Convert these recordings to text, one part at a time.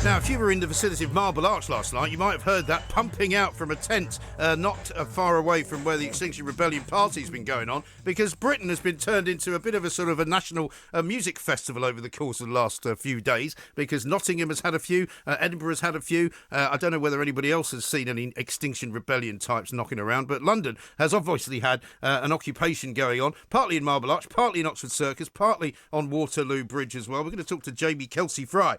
Now, if you were in the vicinity of Marble Arch last night, you might have heard that pumping out from a tent not far away from where the Extinction Rebellion party's been going on, because Britain has been turned into a bit of a sort of a national music festival over the course of the last few days, because Nottingham has had a few, Edinburgh has had a few. I don't know whether anybody else has seen any Extinction Rebellion types knocking around, but London has obviously had an occupation going on, partly in Marble Arch, partly in Oxford Circus, partly on Waterloo Bridge as well. We're going to talk to Jamie Kelsey-Fry,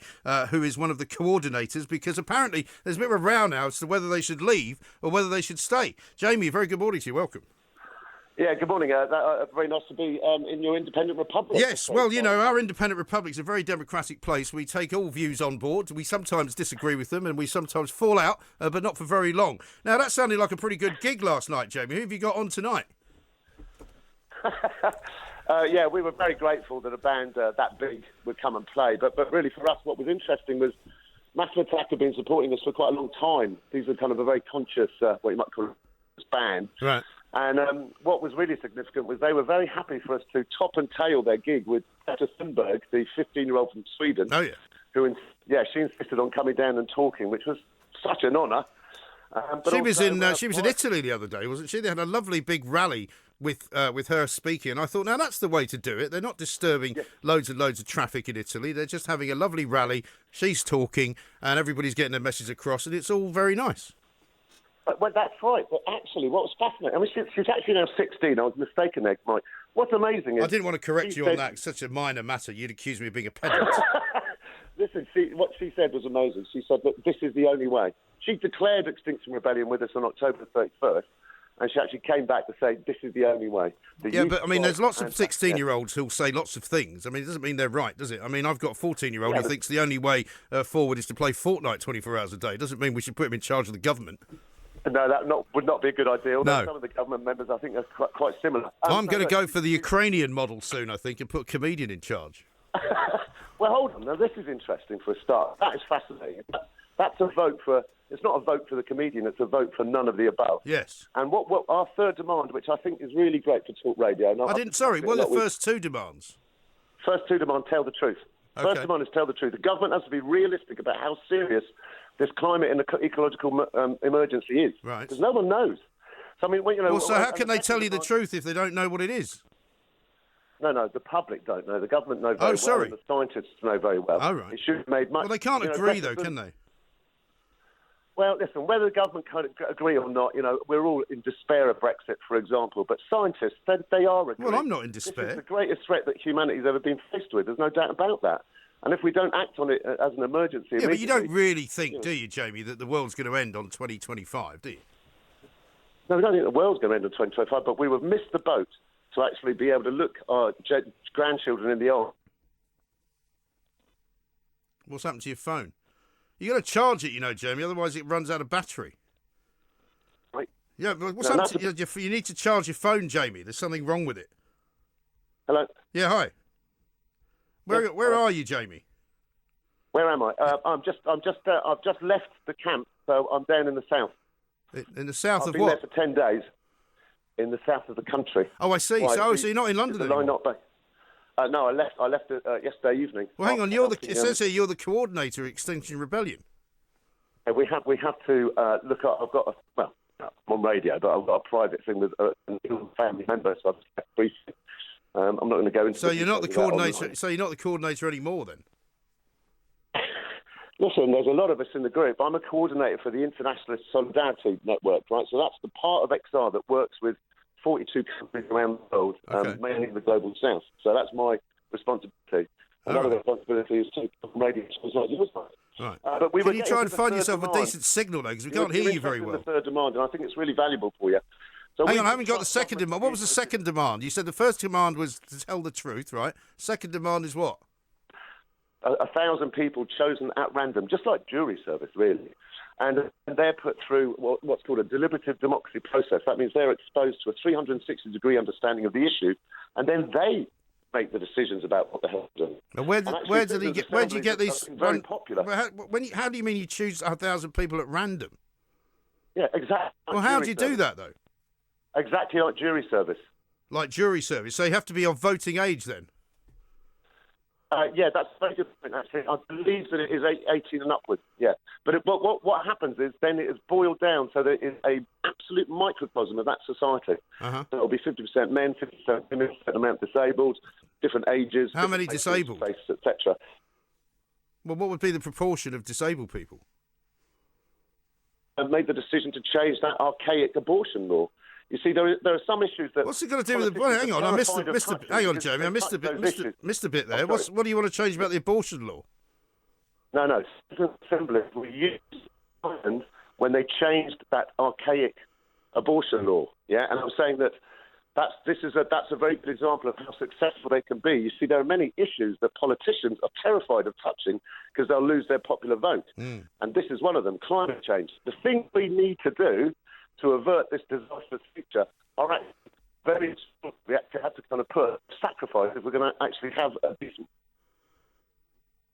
who is one of the coordinators, because apparently there's a bit of a row now as to whether they should leave or whether they should stay. Jamie, very good morning to you. Welcome. Yeah, good morning. Very nice to be in your independent republic. Yes, well, you know, our independent republic's a very democratic place. We take all views on board. We sometimes disagree with them and we sometimes fall out, but not for very long. Now, that sounded like a pretty good gig last night, Jamie. Who have you got on tonight? Yeah, we were very grateful that a band that big would come and play. But really for us, what was interesting was Massive Attack have been supporting us for quite a long time. These are kind of a very conscious, what you might call a band. Right. And what was really significant was they were very happy for us to top and tail their gig with Greta Thunberg, the 15-year-old from Sweden. Oh, yeah. She insisted on coming down and talking, which was such an honour. She was in Italy the other day, wasn't she? They had a lovely big rally with her speaking, and I thought, now that's the way to do it. They're not disturbing loads and loads of traffic in Italy. They're just having a lovely rally. She's talking, and everybody's getting their message across, and it's all very nice. Well, that's right. But actually, what was fascinating, I mean, she's actually now 16. I was mistaken there, Mike. What's amazing is... I didn't want to correct you on that. It's such a minor matter. You'd accuse me of being a pedant. Listen, what she said was amazing. She said that this is the only way. She declared Extinction Rebellion with us on October 31st, and she actually came back to say, this is the only way. Yeah, but, I mean, there's lots of 16-year-olds who'll say lots of things. I mean, it doesn't mean they're right, does it? I mean, I've got a 14-year-old who thinks the only way forward is to play Fortnite 24 hours a day. It doesn't mean we should put him in charge of the government. No, that would not be a good idea. No. Some of the government members, I think, are quite similar. I'm going to go for the Ukrainian model soon, I think, and put a comedian in charge. Well, hold on. Now, this is interesting for a start. That is fascinating. That's a vote for... It's not a vote for the comedian, it's a vote for none of the above. Yes. And what our third demand, which I think is really great for Talk Radio... What are the first two demands? First two demands, tell the truth. Okay. First demand is tell the truth. The government has to be realistic about how serious this climate and ecological emergency is. Right. Because no one knows. So, I mean, so how can they tell you the truth if they don't know what it is? No, the public don't know. The government know very well. And the scientists know very well. Oh, right. It should have made much... Well, they can't agree, though, can they? Well, listen, whether the government can agree or not, we're all in despair of Brexit, for example. But scientists, they are agreeing. Well, I'm not in despair. This is the greatest threat that humanity's ever been faced with. There's no doubt about that. And if we don't act on it as an emergency... Yeah, but you don't really think, do you, Jamie, that the world's going to end on 2025, do you? No, we don't think the world's going to end on 2025, but we would miss the boat to actually be able to look our grandchildren in the eye. What's happened to your phone? You got to charge it, Jamie, otherwise it runs out of battery. Right. Yeah, but what's happened to you need to charge your phone, Jamie. There's something wrong with it. Hello? Yeah, hi. Where are you, Jamie? Where am I? I've just left the camp, so I'm down in the south. In the south I've of what? I've been there for 10 days. In the south of the country. Oh, I see. So you're not in London anymore? No, I left yesterday evening. Well, hang on. It says here you're the coordinator of Extinction Rebellion. We have to look at. I've got I'm on radio, but I've got a private thing with a family member, so I've just briefing. I'm not going to go into. So you're not the coordinator. So you're not the coordinator anymore, then? Listen, there's a lot of us in the group. I'm a coordinator for the Internationalist Solidarity Network, right? So that's the part of XR that works with 42 countries around the world, mainly in the global south. So that's my responsibility. Another responsibility is to radio shows like yours. Right. But Can you try and find yourself a decent signal, though, because we can't hear you very well. The third demand, and I think it's really valuable for you. So hang on, I haven't got the second demand. What was the second demand? You said the first demand was to tell the truth, right? Second demand is what? 1,000 people chosen at random, just like jury service, really. And they're put through what's called a deliberative democracy process. That means they're exposed to a 360-degree understanding of the issue, and then they make the decisions about what the hell to do. And where do you get these? Very popular. How do you mean you choose 1,000 people at random? Yeah, exactly. Well, how do you do that, though? Exactly like jury service. Like jury service. So you have to be of voting age, then? Yeah, that's a very good point, actually. I believe that it is 18 and upwards, yeah. But what happens is then it is boiled down so that it is an absolute microcosm of that society. Uh-huh. So it'll be 50% men, 50% women, a certain amount disabled, different ages. How many disabled? Etc. Well, what would be the proportion of disabled people? And made the decision to change that archaic abortion law. You see, there are some issues that... What's it got to do with the... Well, hang on, hang on, Jamie, I missed a bit there. What do you want to change about the abortion law? No. Citizen assemblies were used when they changed that archaic abortion law, yeah? And I'm saying that that's a very good example of how successful they can be. You see, there are many issues that politicians are terrified of touching because they'll lose their popular vote. And this is one of them, climate change. The thing we need to do to avert this disastrous future are actually very strong. We actually have to kind of put sacrifice if we're going to actually have a decent...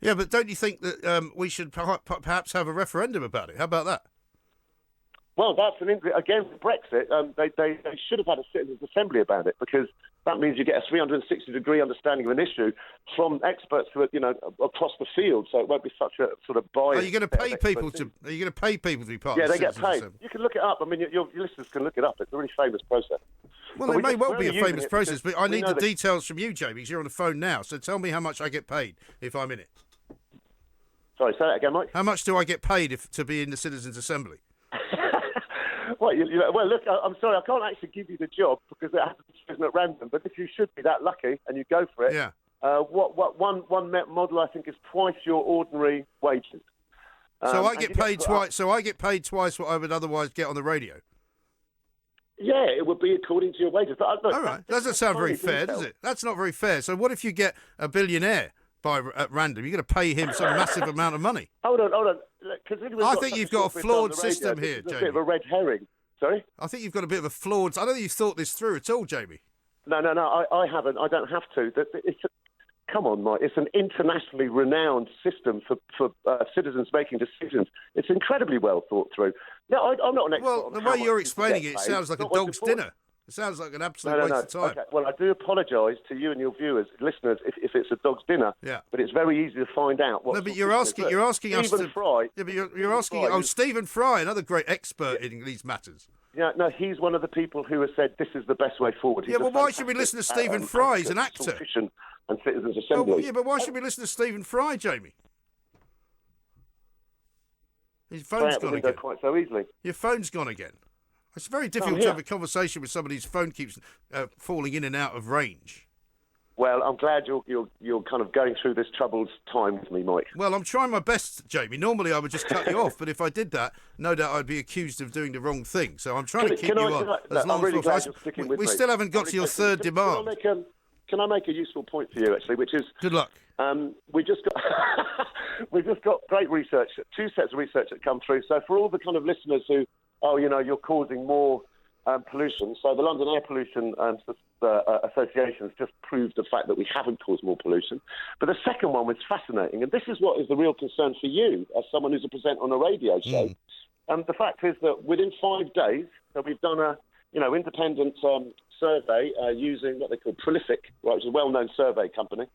Yeah, but don't you think that we should perhaps have a referendum about it? How about that? Well, that's again, Brexit, they should have had a citizens' assembly about it, because that means you get a 360-degree understanding of an issue from experts who are, across the field, so it won't be such a sort of bias. Are you going to pay people to? Are you going to pay people to be part of the citizens' assembly? Yeah, they get paid. You can look it up. I mean, your listeners can look it up. It's a really famous process. Well, it may well be a famous process, but I need the details from you, Jamie, because you're on the phone now. So tell me how much I get paid if I'm in it. Sorry, say that again, Mike. How much do I get paid to be in the citizens' assembly? Well, look, I'm sorry, I can't actually give you the job because it has to be chosen at random. But if you should be that lucky and you go for it, yeah. One model I think is twice your ordinary wages. So I get paid twice. So I get paid twice what I would otherwise get on the radio. Yeah, it would be according to your wages. But look, all right, doesn't sound very fair, does it? That's not very fair. So what if you get a billionaire at random? You're going to pay him some massive amount of money. Hold on. I think you've got a flawed system here, Jamie. It's a bit of a red herring. Sorry? I think you've got a bit of a flawed... I don't think you've thought this through at all, Jamie. No, I haven't. I don't have to. Come on, Mike. It's an internationally renowned system for citizens making decisions. It's incredibly well thought through. No, I'm not an expert. Well, the way you're explaining it sounds like a dog's dinner. It sounds like an absolute waste of time. Okay. Well, I do apologise to you and your viewers, listeners, if it's a dog's dinner. Yeah. But it's very easy to find out. No, but you're asking us to... Fry. Yeah, but you're asking... Oh, Stephen Fry, another great expert in these matters. Yeah, no, he's one of the people who has said this is the best way forward. Well, why should we listen to Stephen Fry? He's an actor. And citizens' assembly. Well, yeah, but why should we listen to Stephen Fry, Jamie? His phone's gone again. Quite so easily. Your phone's gone again. It's very difficult to have a conversation with somebody whose phone keeps falling in and out of range. Well, I'm glad you're kind of going through this troubled time with me, Mike. Well, I'm trying my best, Jamie. Normally I would just cut you off, but if I did that, no doubt I'd be accused of doing the wrong thing. So I'm trying to keep you on. We still haven't got to your third demand. Can I make a useful point for you, actually, which is... Good luck. We've just got great research, two sets of research that come through. So for all the kind of listeners who, you're causing more pollution. So the London Air Pollution Association has just proved the fact that we haven't caused more pollution. But the second one was fascinating, and this is what is the real concern for you as someone who's a presenter on a radio show. The fact is that within 5 days, we've done a independent survey using what they call Prolific, right, which is a well-known survey company.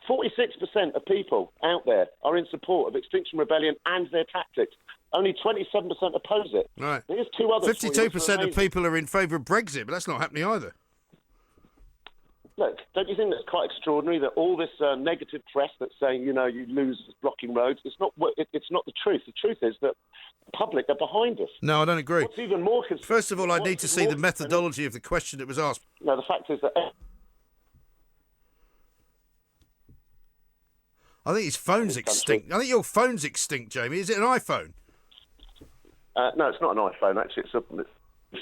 46% of people out there are in support of Extinction Rebellion and their tactics. Only 27% oppose it. Right. Here's two others. 52% of people are in favour of Brexit, but that's not happening either. Look, don't you think that's quite extraordinary that all this negative press that's saying, you lose blocking roads, it's not the truth. The truth is that the public are behind us. No, I don't agree. What's even more First of all, I need to see the methodology of the question that was asked. No, the fact is that... I think his phone's extinct. I think your phone's extinct, Jamie. Is it an iPhone? No, it's not an iPhone, actually. It's a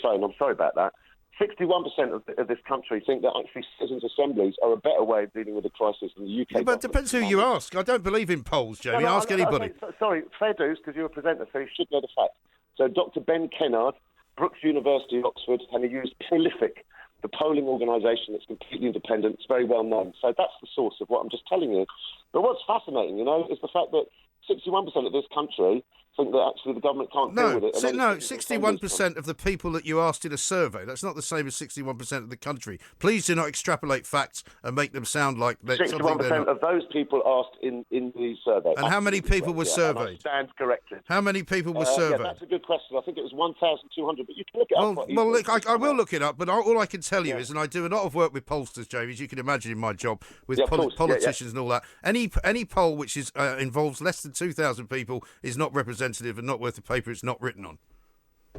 phone. I'm sorry about that. 61% of this country think that actually citizens' assemblies are a better way of dealing with the crisis than the UK. Yeah, but it depends who you ask. I don't believe in polls, Jamie. Ask anybody. Sorry, fair dues, because you're a presenter, so you should know the facts. So Dr. Ben Kennard, Brookes University, Oxford, and he used Prolific, the polling organisation that's completely independent. It's very well known. So that's the source of what I'm just telling you. But what's fascinating, is the fact that 61% of this country think that actually the government can't deal with it. No, 61% of the people that you asked in a survey. That's not the same as 61% of the country. Please do not extrapolate facts and make them sound like they're 61% of those people asked in the survey. And how many people were surveyed? I stand corrected. How many people were surveyed? Yeah, that's a good question. I think it was 1,200, but you can look it up. Well, look, I will look it up, but all I can tell you is, and I do a lot of work with pollsters, Jamie, as you can imagine in my job, with politicians and all that. Any poll which is involves less than 2,000 people is not representative and not worth the paper it's not written on.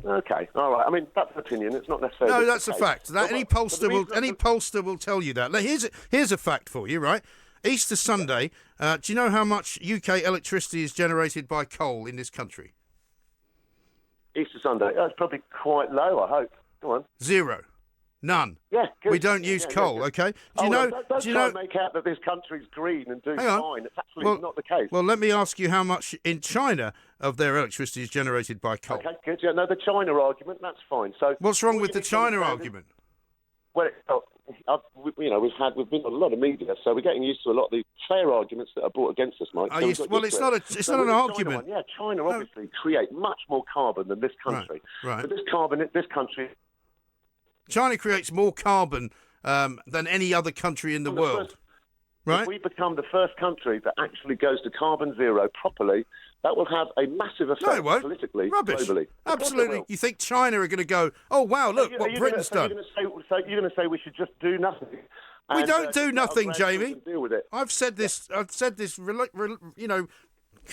Okay, all right. I mean, that's an opinion. It's not necessarily. No, that's a fact. Any pollster will tell you that. Now, here's a fact for you, right? Easter Sunday. Do you know how much UK electricity is generated by coal in this country? Easter Sunday. That's probably quite low. I hope. Go on. 0. None. Yeah, good. We don't use coal, okay? Don't try and make out that this country's green and do fine. It's absolutely not the case. Well, let me ask you how much in China of their electricity is generated by coal. Okay, good. Yeah, no, the China argument, that's fine. So, what's wrong with the China argument? Well, we've been on a lot of media, so we're getting used to a lot of the fair arguments that are brought against us, Mike. It's not an argument. China obviously create much more carbon than this country. Right. But this country. China creates more carbon than any other country in the world. Right? If we become the first country that actually goes to carbon zero properly, that will have a massive effect politically, globally. Absolutely. You think China are going to go, oh, wow, look what Britain's done. You're going to say we should just do nothing. We don't do nothing, Jamie. Deal with it. I've said this,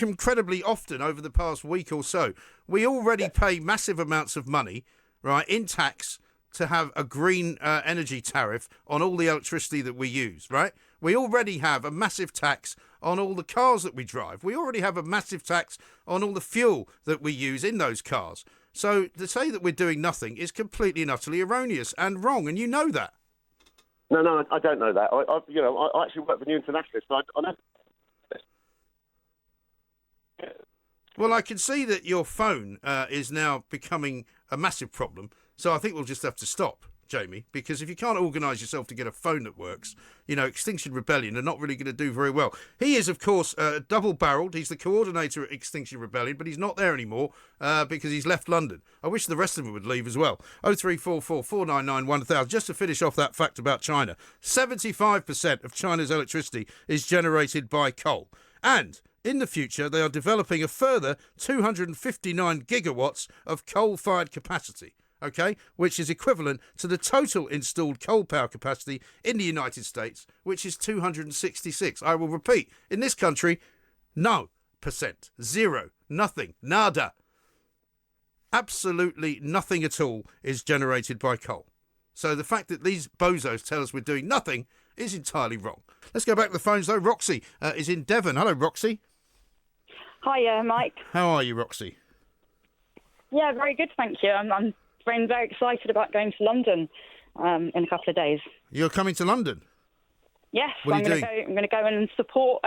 incredibly often over the past week or so. We already pay massive amounts of money, right, in tax to have a green energy tariff on all the electricity that we use, right? We already have a massive tax on all the cars that we drive. We already have a massive tax on all the fuel that we use in those cars. So to say that we're doing nothing is completely and utterly erroneous and wrong, and you know that. No, I don't know that. I actually work for New Internationalist. I know. Well, I can see that your phone is now becoming a massive problem. So I think we'll just have to stop, Jamie, because if you can't organise yourself to get a phone that works, Extinction Rebellion are not really going to do very well. He is, of course, double-barrelled. He's the coordinator at Extinction Rebellion, but he's not there anymore because he's left London. I wish the rest of them would leave as well. 0344 499 1000. Just to finish off that fact about China, 75% of China's electricity is generated by coal. And in the future, they are developing a further 259 gigawatts of coal-fired capacity. Okay, which is equivalent to the total installed coal power capacity in the United States, which is 266. I will repeat, in this country, 0%, 0, nothing, nada. Absolutely nothing at all is generated by coal. So the fact that these bozos tell us we're doing nothing is entirely wrong. Let's go back to the phones, though. Roxy is in Devon. Hello, Roxy. Hiya, Mike. How are you, Roxy? Yeah, very good, thank you. I'm very excited about going to London in a couple of days. You're coming to London? Yes, I'm going to go and support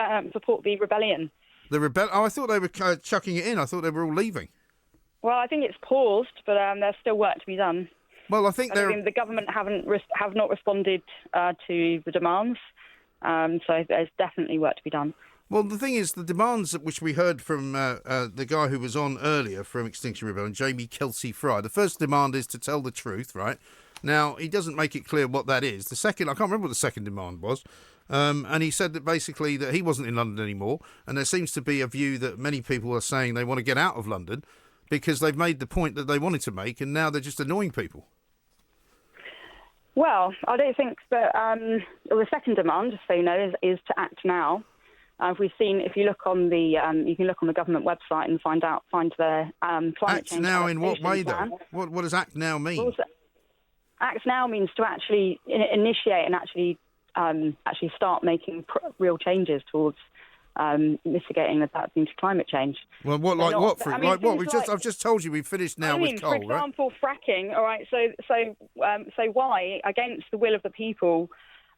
the rebellion. Oh, I thought they were chucking it in. I thought they were all leaving. Well, I think it's paused, but there's still work to be done. Well, I think the government have not responded to the demands, so there's definitely work to be done. Well, the thing is, the demands which we heard from the guy who was on earlier from Extinction Rebellion, Jamie Kelsey-Fry, the first demand is to tell the truth, right? Now, he doesn't make it clear what that is. The second, I can't remember what the second demand was, and he said that basically that he wasn't in London anymore, and there seems to be a view that many people are saying they want to get out of London because they've made the point that they wanted to make, and now they're just annoying people. Well, I don't think that the second demand, just so you know, is to act now. If you look on the, you can look on the government website and find their climate act change. Now in what way, plan. though? What does act now mean? Also, act now means to actually initiate and actually start making real changes towards mitigating that due to climate change. Well, I've just told you we've finished now with coal, for example, fracking. All right, so why, against the will of the people?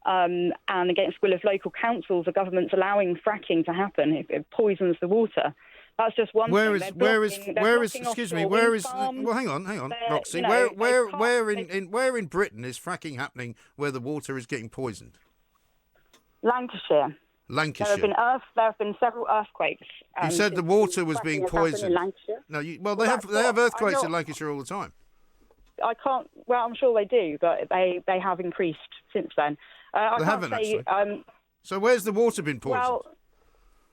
And against the will of local councils, the government's allowing fracking to happen. It poisons the water. That's just one thing. Excuse me, where is? Well, hang on, Roxy. Where in Britain is fracking happening where the water is getting poisoned? Lancashire. Lancashire. There have been several earthquakes. You said the water was being poisoned. In Lancashire. No, they have earthquakes in Lancashire all the time. I can't. Well, I'm sure they do, but they have increased since then. They haven't actually. So where's the water been poisoned? Well,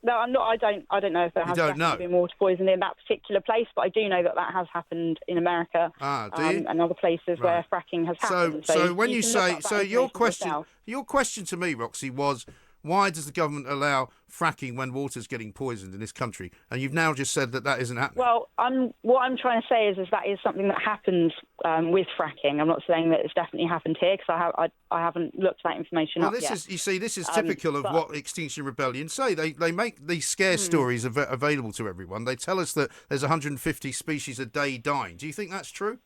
no, I'm not. I don't know if there has been water poisoning in that particular place, but I do know that has happened in America and other places where fracking has happened. So when you say your question to me, Roxy, was why does the government allow fracking when water's getting poisoned in this country? And you've now just said that isn't happening. Well, what I'm trying to say is that is something that happens with fracking. I'm not saying that it's definitely happened here because I haven't looked that information up yet. This is typical of what Extinction Rebellion say. They make these scare stories available to everyone. They tell us that there's 150 species a day dying. Do you think that's true?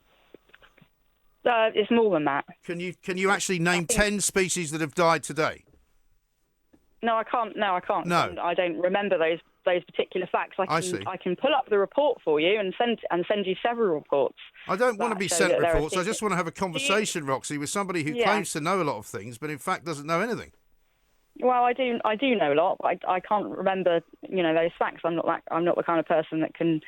It's more than that. Can you actually name 10 species that have died today? No, I can't. No, I can't. No. I don't remember those particular facts. I can pull up the report for you and send you several reports. I don't want to be sent reports. I just want to have a conversation, Roxy, with somebody who claims to know a lot of things, but in fact doesn't know anything. Well, I do know a lot, but I can't remember, those facts. I'm not the kind of person that can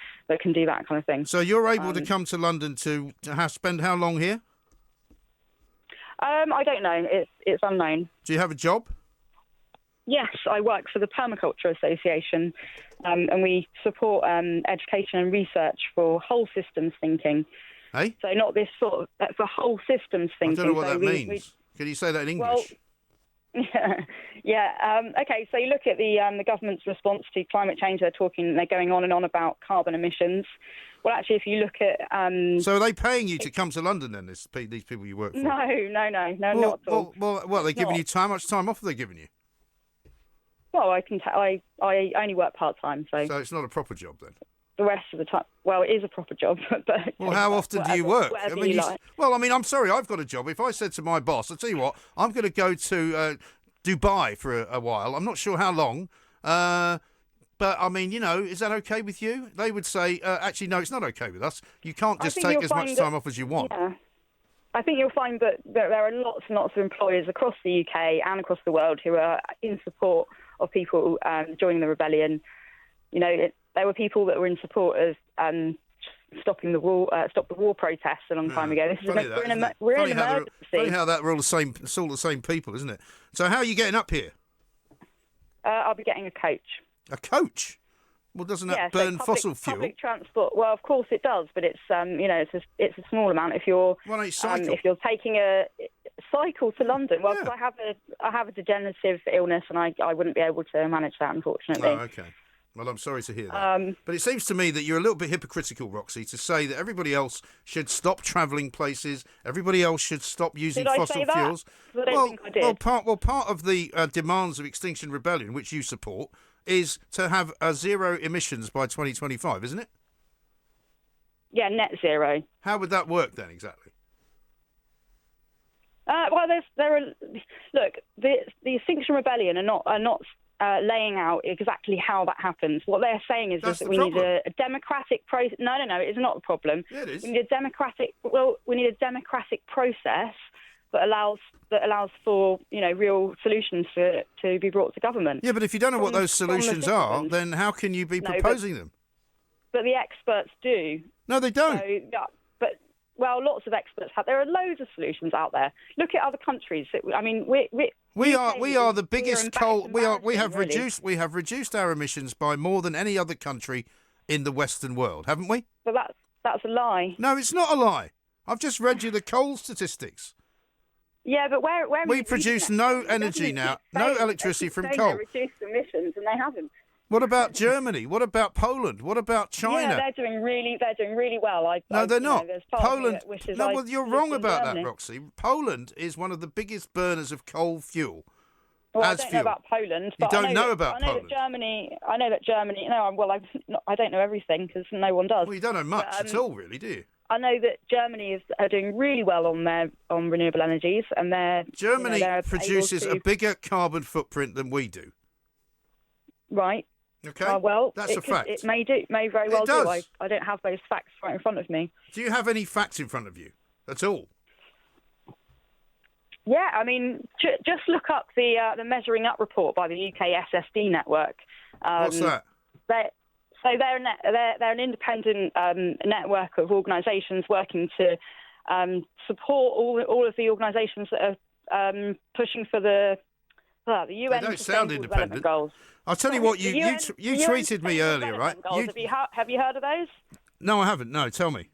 do that kind of thing. So you're able to come to London to spend how long here? I don't know. It's unknown. Do you have a job? Yes, I work for the Permaculture Association, and we support education and research for whole systems thinking. Hey? So not this sort of for whole systems thinking. I don't know what that means. Can you say that in English? Well, yeah. Okay, so you look at the government's response to climate change. They're going on and on about carbon emissions. Well, actually, if you look at... So are they paying you to come to London then, these people you work for? No, not at all. Well, they're giving you how much time off are they giving you? Well, I only work part-time, so... So it's not a proper job then? The rest of the time... Well, it is a proper job, but... Well, how often do you work? Like. Well, I'm sorry, I've got a job. If I said to my boss, I'll tell you what, I'm going to go to Dubai for a while. I'm not sure how long, but, is that okay with you? They would say, actually, no, it's not okay with us. You can't just take as much time off as you want. Yeah. I think you'll find that there are lots and lots of employers across the UK and across the world who are in support of people joining the rebellion. There were people that were in support of stopping the war, stop the war protests a long time ago. We're in an emergency. Funny how that we're all it's all the same people, isn't it? So how are you getting up here? I'll be getting a coach. A coach? Well, doesn't that burn fossil fuel? Public transport. Well, of course it does, but it's it's a small amount. If you're taking a cycle to London, well, cause I have a degenerative illness, and I wouldn't be able to manage that, unfortunately. Oh, okay. Well, I'm sorry to hear that. But it seems to me that you're a little bit hypocritical, Roxy, to say that everybody else should stop travelling places, everybody else should stop using fossil fuels. I don't think I did. Part of the demands of Extinction Rebellion, which you support, is to have zero emissions by 2025, isn't it? Yeah, net zero. How would that work then, exactly? The Extinction Rebellion are not laying out exactly how that happens. What they're saying is that we need a democratic process. No, it's not a problem. Yeah, it is. We need a democratic process that allows for real solutions to be brought to government. Yeah, but if you don't know what those solutions are, then how can you be proposing them? But the experts do. No, they don't. Lots of experts have. There are loads of solutions out there. Look at other countries. We are the biggest coal. We have reduced our emissions by more than any other country in the Western world, haven't we? But that's a lie. No, it's not a lie. I've just read you the coal statistics. Yeah, but where we produce no energy now, no electricity from coal. They reduced emissions, and they haven't. What about Germany? What about Poland? What about China? Yeah, they're doing really well. No, they're not. Poland. You're wrong about that, Roxy. Poland is one of the biggest burners of coal fuel. Well, I don't know about Poland. But you don't know about Poland. I know that Germany. No, I don't know everything because no one does. Well, you don't know much at all, really, do you? I know that Germany are doing really well on renewable energies, and Germany produces a bigger carbon footprint than we do. Right. Okay. That's a fact. It may very well do. I don't have those facts right in front of me. Do you have any facts in front of you at all? Yeah, I mean, just look up the Measuring Up report by the UK SSD network. What's that? They're an independent network of organisations working to support all of the organisations that are pushing for the UN They don't sound Sustainable independent. Development Goals. I'll tell you what, you tweeted me earlier, right? Have you heard of those? No, I haven't. No, tell me.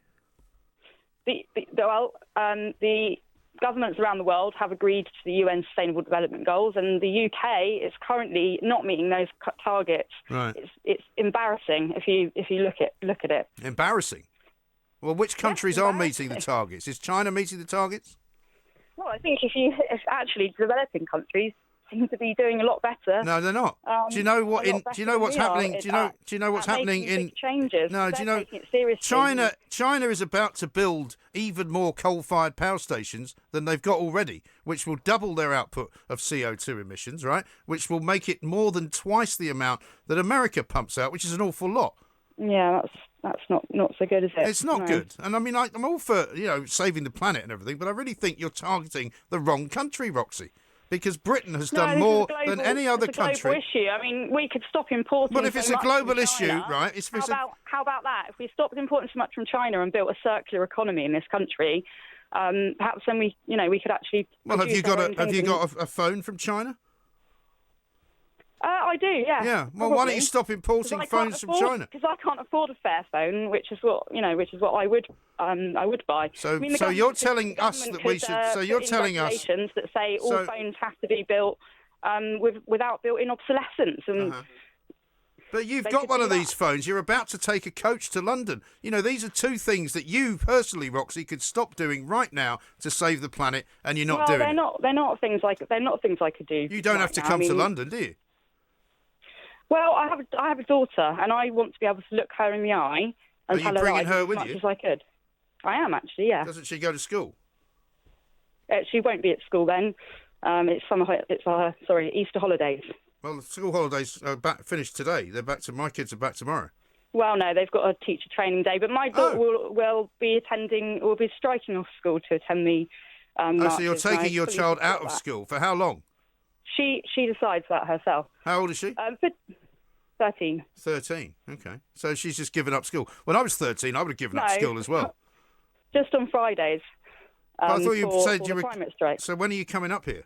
The governments around the world have agreed to the UN Sustainable Development Goals, and the UK is currently not meeting those targets. Right. It's embarrassing if you look at it. Embarrassing. Well, which countries are meeting the targets? Is China meeting the targets? Well, I think if actually developing countries seem to be doing a lot better. No, they're not. Do you know what? Do you know what's happening? Do you know what's happening in changes? No, do you know China is about to build even more coal-fired power stations than they've got already, which will double their output of CO2 emissions, right? Which will make it more than twice the amount that America pumps out, which is an awful lot. Yeah, that's not so good, is it? It's not good. And I mean, I'm all for saving the planet and everything, but I really think you're targeting the wrong country, Roxy. Because Britain has done more than any other country. It's a global issue. I mean, we could stop importing. But if it's a global issue, right? How about that? If we stopped importing so much from China and built a circular economy in this country, perhaps then we could actually. Well, have you got a phone from China? I do, yeah. Yeah. Well, why don't you stop importing phones from China? Because I can't afford a fair phone, which is what I would buy. So you're telling us that we should. So you're telling us regulations that say all phones have to be built without built-in obsolescence and. But you've got one of these phones. You're about to take a coach to London. These are two things that you personally, Roxy, could stop doing right now to save the planet, and you're not doing it. They're not things I could do. You don't have to come to London, do you? Well, I have a daughter, and I want to be able to look her in the eye and tell her bringing her with as much you? as I could. I am actually, yeah. Doesn't she go to school? She won't be at school then. It's Easter holidays. Well, the school holidays are finished today. My kids are back tomorrow. Well, no, they've got a teacher training day, but my daughter will be striking off school to attend the. So you're taking your child out of school for how long? She decides that herself. How old is she? 13. 13. Okay. So she's just given up school. When I was 13, I would have given up school as well. Just on Fridays. But I thought you said you were. Climate strike. So when are you coming up here?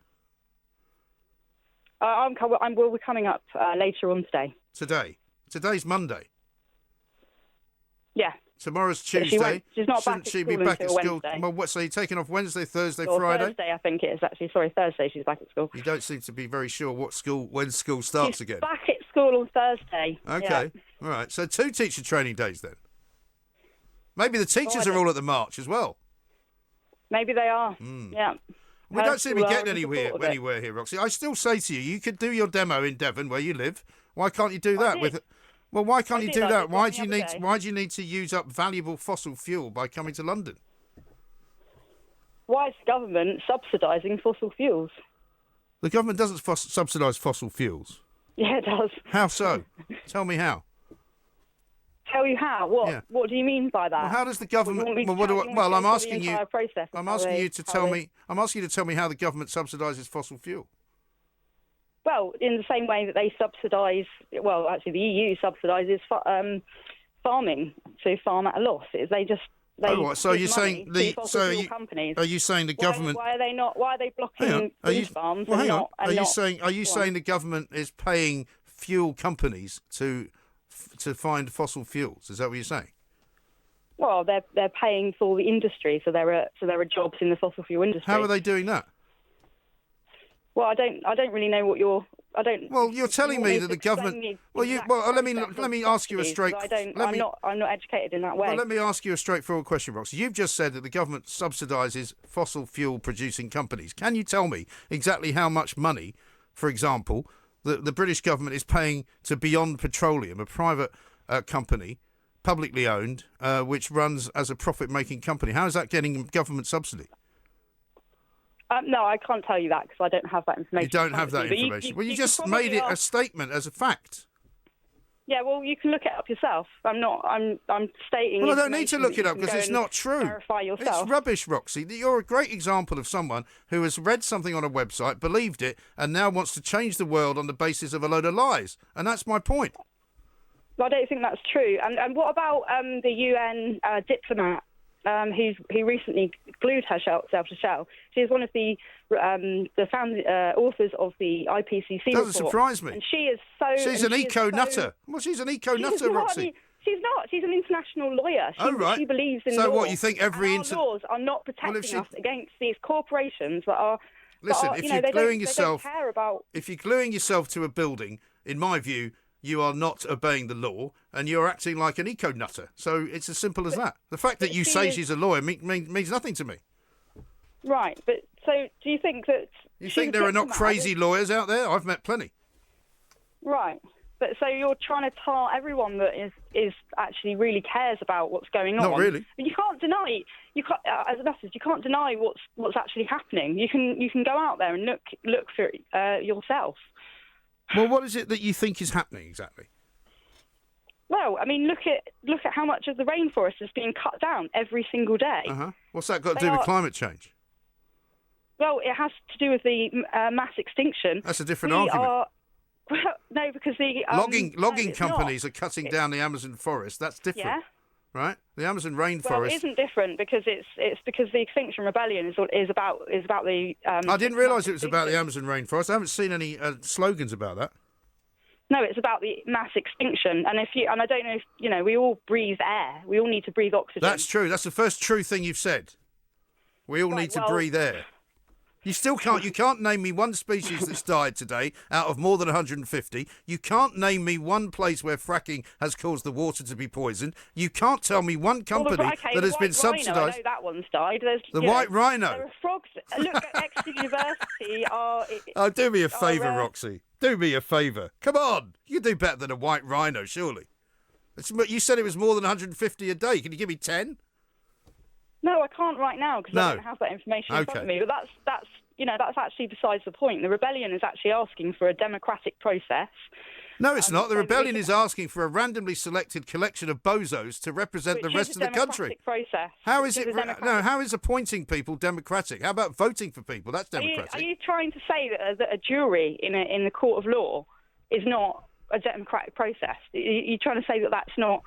We'll be coming up later on today. Today? Today's Monday. Yeah. Tomorrow's Tuesday. She's not Shouldn't back at she school be back at until school? Wednesday. Well, so you're taking off Wednesday, Thursday, Or Friday? Thursday, I think it is actually. Sorry, Thursday she's back at school. You don't seem to be very sure when school starts She's again. back at school on Thursday. Okay. Yeah. All right. So 2 teacher training days then. Maybe the teachers are all at the march as well. Maybe they are. Yeah. We don't seem to be getting anywhere here, Roxy. I still say to you, you could do your demo in Devon where you live. Why can't you do that? Well, why can't you do that? Why do you need to use up valuable fossil fuel by coming to London? Why is the government subsidising fossil fuels? The government doesn't subsidise fossil fuels. Yeah, it does. How so? Tell me how. Tell you how? What? Yeah. What do you mean by that? Well, how does the government? I'm asking you. I'm asking you to tell me. I'm asking you to tell me how the government subsidises fossil fuel. Well, in the same way that they subsidise. Well, actually, the EU subsidises farming to farm at a loss. So you're saying companies. Are you saying the government? Why are they not? Why are they blocking wind farms? Well, hang on. Are you saying the government is paying fuel companies to find fossil fuels? Is that what you're saying? Well, they're paying for the industry, so there are jobs in the fossil fuel industry. How are they doing that? Well, I don't really know what you're. I don't. Well, you're telling me that the government. Let me ask you a straight. I'm not educated in that way. Well, let me ask you a straightforward question, Roxy. You've just said that the government subsidises fossil fuel producing companies. Can you tell me exactly how much money, for example, the British government is paying to Beyond Petroleum, a private company, publicly owned, which runs as a profit-making company? How is that getting government subsidy? No, I can't tell you that because I don't have that information. You don't have that information. You just made it a statement as a fact. Yeah, well, you can look it up yourself. I'm stating. Well, I don't need to information look that it you up can because go it's and not true. Verify yourself. It's rubbish, Roxy. You're a great example of someone who has read something on a website, believed it, and now wants to change the world on the basis of a load of lies. And that's my point. I don't think that's true. And what about the UN diplomat who recently glued herself to shell? She is one of the authors of the IPCC report. Doesn't surprise me. And she is so... She's an eco-nutter. Well, she's an eco-nutter, Roxy. She's not. She's an international lawyer. Right. She believes in So law. what, you think every... Our laws are not protecting us against these corporations that are... Listen, if you're gluing yourself... They don't care about... If you're gluing yourself to a building, in my view, you are not obeying the law and you're acting like an eco-nutter. So it's as simple as that. The fact that you say she's a lawyer means nothing to me. Right, but so do you think that... You think there are not crazy lawyers out there? I've met plenty. Right. But so you're trying to tar everyone that is actually really cares about what's going on. Not really. But you can't deny... as an artist, you can't deny what's actually happening. You can go out there and look for it yourself. Well, what is it that you think is happening exactly? Well, I mean, look at how much of the rainforest is being cut down every single day. What's that got to do with climate change? Well, it has to do with the mass extinction. That's a different argument. No, because the logging companies are cutting down the Amazon forest. That's different. Yeah. Right? The Amazon rainforest. Well, it isn't different because it's because the Extinction Rebellion is about the. I didn't realise it was about the Amazon rainforest. I haven't seen any slogans about that. No, it's about the mass extinction, and I don't know if we all breathe air. We all need to breathe oxygen. That's true. That's the first true thing you've said. We all need to breathe air. You still can't. You can't name me one species that's died today out of more than 150. You can't name me one place where fracking has caused the water to be poisoned. You can't tell me one company that has been subsidised. I know that one's died. The white rhino. There are frogs. Look at Exeter University. Oh, do me a favour, Roxy. Do me a favour. Come on. You do better than a white rhino, surely. You said it was more than 150 a day. Can you give me 10? No, I can't right now because I don't have that information in front of me. But that's actually besides the point. The rebellion is actually asking for a democratic process. No, it's not. The rebellion is asking for a randomly selected collection of bozos to represent the rest of the country. Process. How is it? No, how is appointing people democratic? How about voting for people? That's democratic. Are you trying to say that a jury in the court of law is not a democratic process? You're trying to say that that's not.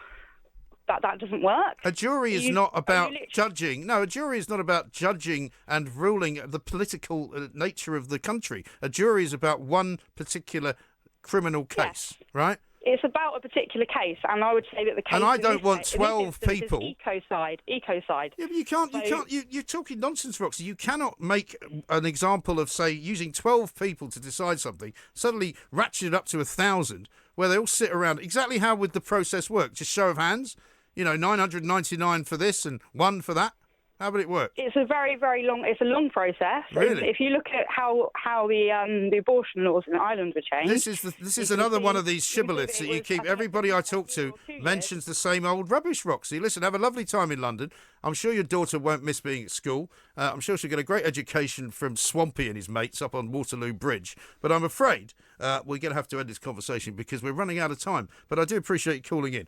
That doesn't work. A jury is not about judging. No, a jury is not about judging and ruling the political nature of the country. A jury is about one particular criminal case, right? It's about a particular case, and I would say that the case. And I don't want 12 people. Ecocide. Yeah, but you can't. You're talking nonsense, Roxy. You cannot make an example of, say, using 12 people to decide something. Suddenly ratchet it up to 1,000, where they all sit around. Exactly how would the process work? Just show of hands. 999 for this and 1 for that. How would it work? It's a very, very long. It's a long process. Really? If you look at how the abortion laws in Ireland were changed. This is another one of these shibboleths that you keep. Everybody I talk to mentions the same old rubbish, Roxy. Listen, have a lovely time in London. I'm sure your daughter won't miss being at school. I'm sure she'll get a great education from Swampy and his mates up on Waterloo Bridge. But I'm afraid we're going to have to end this conversation because we're running out of time. But I do appreciate you calling in.